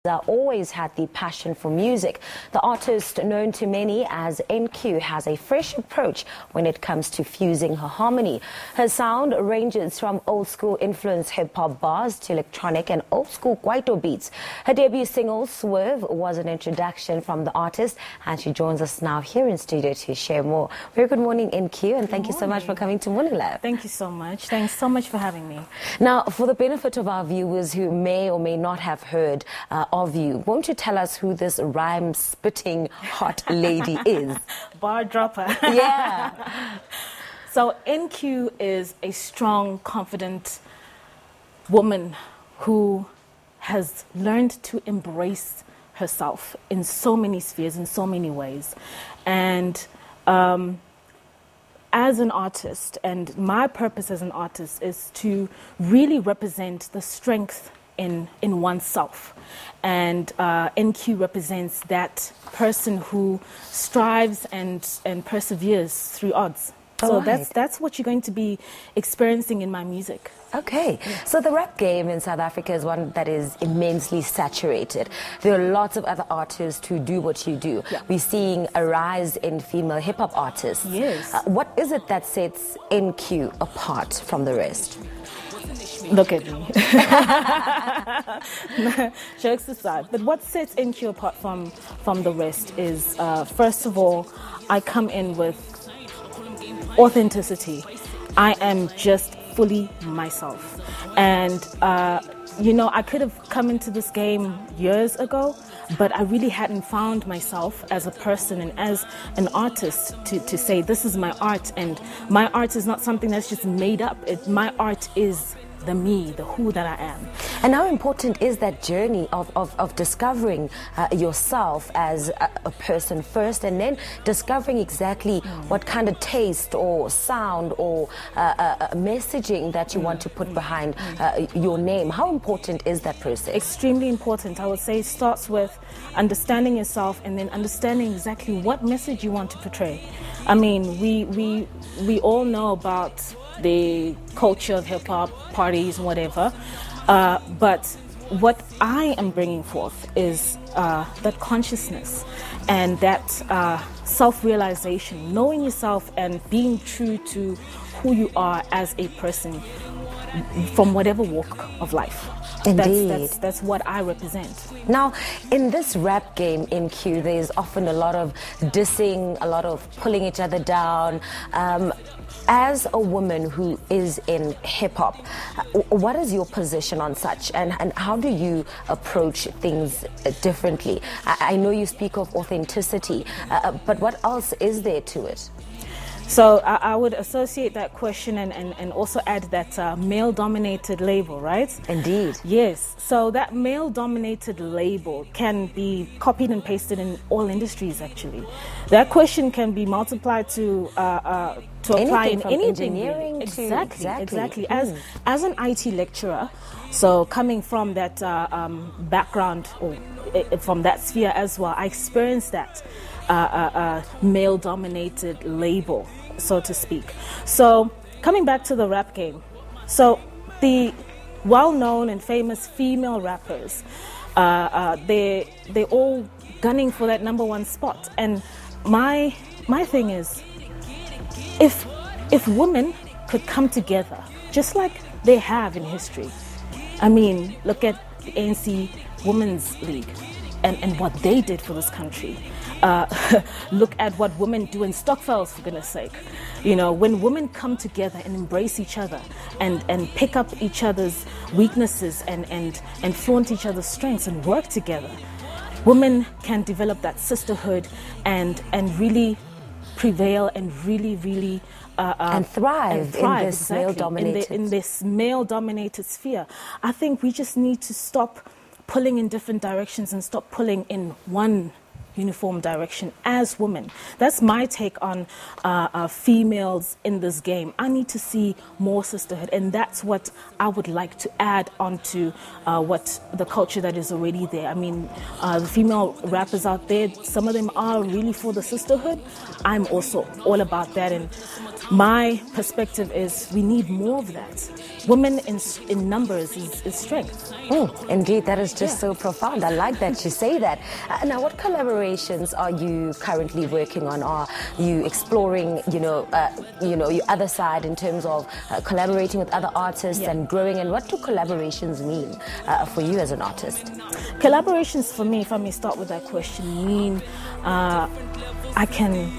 Always had the passion for music. The artist, known to many as NQ, has a fresh approach when it comes to fusing her harmony. Her sound ranges from old-school influenced hip-hop bars to electronic and old-school kwaito beats. Her debut single, Swerve, was an introduction from the artist, and she joins us now here in studio to share more. Very good morning, NQ, and thank you so much for coming to Morning Lab. Thank you so much. Thanks so much for having me. Now, for the benefit of our viewers who may or may not have heard of you, won't you tell us who this rhyme-spitting hot lady is? Bar dropper. Yeah. So NQ is a strong, confident woman who has learned to embrace herself in so many spheres, in so many ways. And as an artist, and my purpose as an artist is to really represent the strength in oneself. And NQ represents that person who strives and perseveres through odds. So that's what you're going to be experiencing in my music. Okay, so the rap game in South Africa is one that is immensely saturated. There are lots of other artists who do what you do. Yeah. We're seeing a rise in female hip-hop artists. Yes. What is it that sets NQ apart from the rest? Look at me. Jokes aside, but what sets NQ apart from the rest is, first of all, I come in with authenticity. I am just fully myself. And, you know, I could have come into this game years ago, but I really hadn't found myself as a person and as an artist to say this is my art. And my art is not something that's just made up. My art is the me, the who that I am. And how important is that journey of discovering yourself as a person first, and then discovering exactly what kind of taste or sound or messaging that you want to put behind your name? How important is that process? Extremely important. I would say it starts with understanding yourself and then understanding exactly what message you want to portray. I mean, we all know about the culture of hip-hop, parties, whatever. But what I am bringing forth is that consciousness and that self-realization, knowing yourself and being true to who you are as a person from whatever walk of life. Indeed. That's what I represent. Now, in this rap game, NQ, there's often a lot of dissing, a lot of pulling each other down. As a woman who is in hip-hop, what is your position on such, and how do you approach things differently? I know you speak of authenticity, but what else is there to it? So I would associate that question and also add that male-dominated label, right? Indeed. Yes. So that male-dominated label can be copied and pasted in all industries, actually. That question can be multiplied to apply in anything. Engineering to exactly. As an IT lecturer, so coming from that background or from that sphere as well, I experienced that male-dominated label, so to speak. So coming back to the rap game, so the well-known and famous female rappers, they're all gunning for that #1 spot. And my thing is, if women could come together just like they have in history, I mean, look at the ANC Women's League and what they did for this country. Look at what women do in Stockfells, for goodness sake. You know, when women come together and embrace each other and pick up each other's weaknesses and flaunt each other's strengths and work together, women can develop that sisterhood and really prevail and really and thrive in this exactly, in this male-dominated sphere. I think we just need to stop pulling in different directions and stop pulling in one uniform direction as women. That's my take on females in this game. I need to see more sisterhood, and that's what I would like to add onto what the culture that is already there. I mean, the female rappers out there, some of them are really for the sisterhood. I'm also all about that, and my perspective is we need more of that. Women in numbers is strength. Indeed, that is just so profound. I like that you say that. Now, what collaborations are you currently working on? Are you exploring, your other side in terms of collaborating with other artists and growing? And what do collaborations mean for you as an artist? Collaborations for me, if I may start with that question, mean I can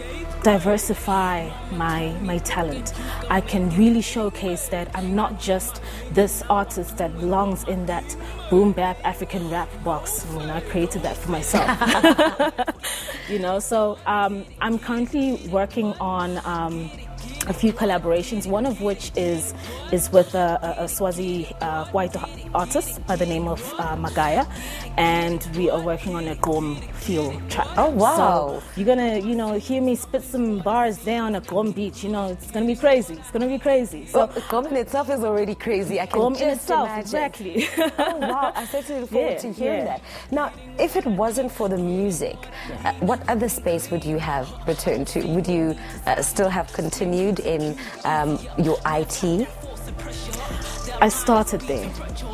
diversify my talent. I can really showcase that I'm not just this artist that belongs in that boom bap African rap box. I mean, I created that for myself. So I'm currently working on a few collaborations, one of which is with a Swazi kwaito artist by the name of Magaya, and we are working on a Gqom feel track. Oh, wow. So you're gonna, hear me spit some bars there on a Gqom beach. It's gonna be crazy. It's gonna be crazy. So Gqom in itself is already crazy. I can Gqom just in itself, imagine. Exactly. Oh, wow. I certainly look forward to hearing that. Now, if it wasn't for the music, what other space would you have returned to? Would you still have continued in your IT? I started there.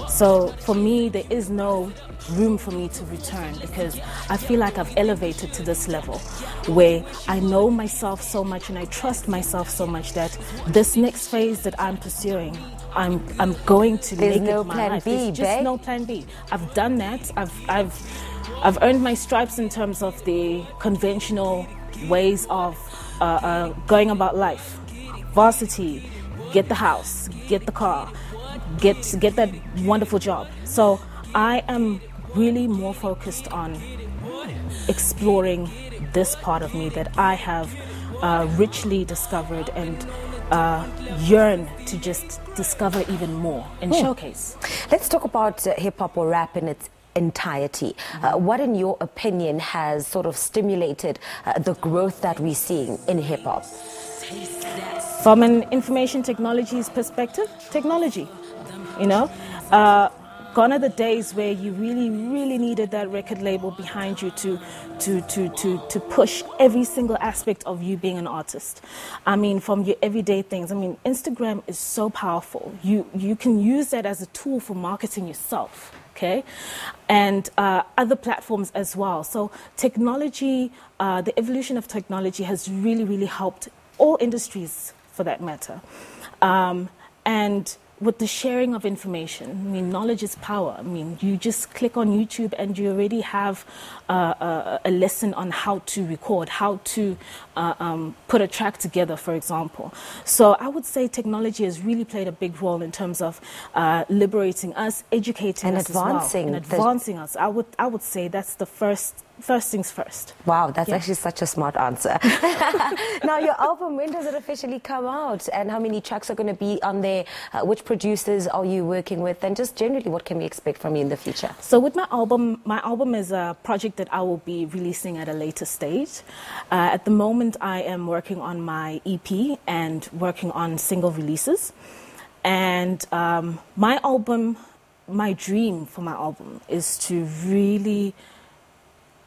So for me, there is no room for me to return because I feel like I've elevated to this level where I know myself so much and I trust myself so much that this next phase that I'm pursuing, I'm going to make it my life. There's just no plan B. I've done that. I've earned my stripes in terms of the conventional ways of going about life. Varsity, get the house, get the car, get that wonderful job. So I am really more focused on exploring this part of me that I have richly discovered and yearn to just discover even more and showcase. Let's talk about hip-hop or rap in its entirety. What, in your opinion, has sort of stimulated the growth that we're seeing in hip-hop? From an information technology's perspective, technology, gone are the days where you really, really needed that record label behind you to push every single aspect of you being an artist. I mean, from your everyday things. I mean, Instagram is so powerful. You can use that as a tool for marketing yourself, okay? And other platforms as well. So technology, the evolution of technology has really, really helped all industries for that matter. And with the sharing of information, I mean, knowledge is power. I mean, you just click on YouTube and you already have a lesson on how to record, how to put a track together, for example. So I would say technology has really played a big role in terms of liberating us, educating us advancing as well, and advancing us. I would say that's the first things first. Wow, that's actually such a smart answer. Now, your album, when does it officially come out? And how many tracks are going to be on there? Which producers are you working with? And just generally, what can we expect from you in the future? So with my album is a project that I will be releasing at a later stage. At the moment, I am working on my EP and working on single releases. And my dream for my album is to really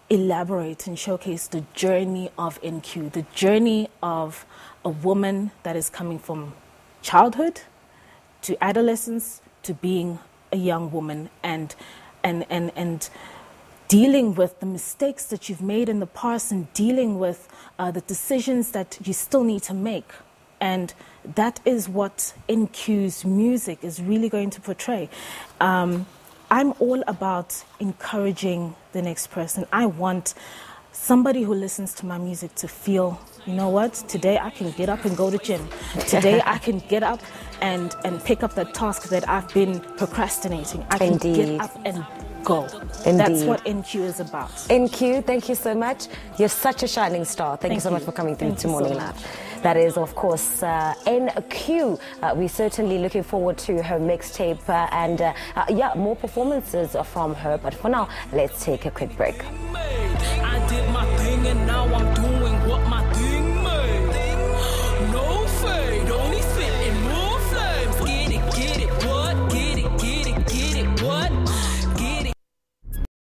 elaborate and showcase the journey of NQ, the journey of a woman that is coming from childhood to adolescence to being a young woman and dealing with the mistakes that you've made in the past and dealing with the decisions that you still need to make. And that is what NQ's music is really going to portray. I'm all about encouraging the next person. I want somebody who listens to my music to feel, you know what, today I can get up and go to gym. Today I can get up and pick up that task that I've been procrastinating. I can get up and go. That's what NQ is about. NQ, thank you so much. You're such a shining star. Thank you so much for coming through to Morning Live. That is, of course, NQ. We're certainly looking forward to her mixtape and more performances from her. But for now, let's take a quick break.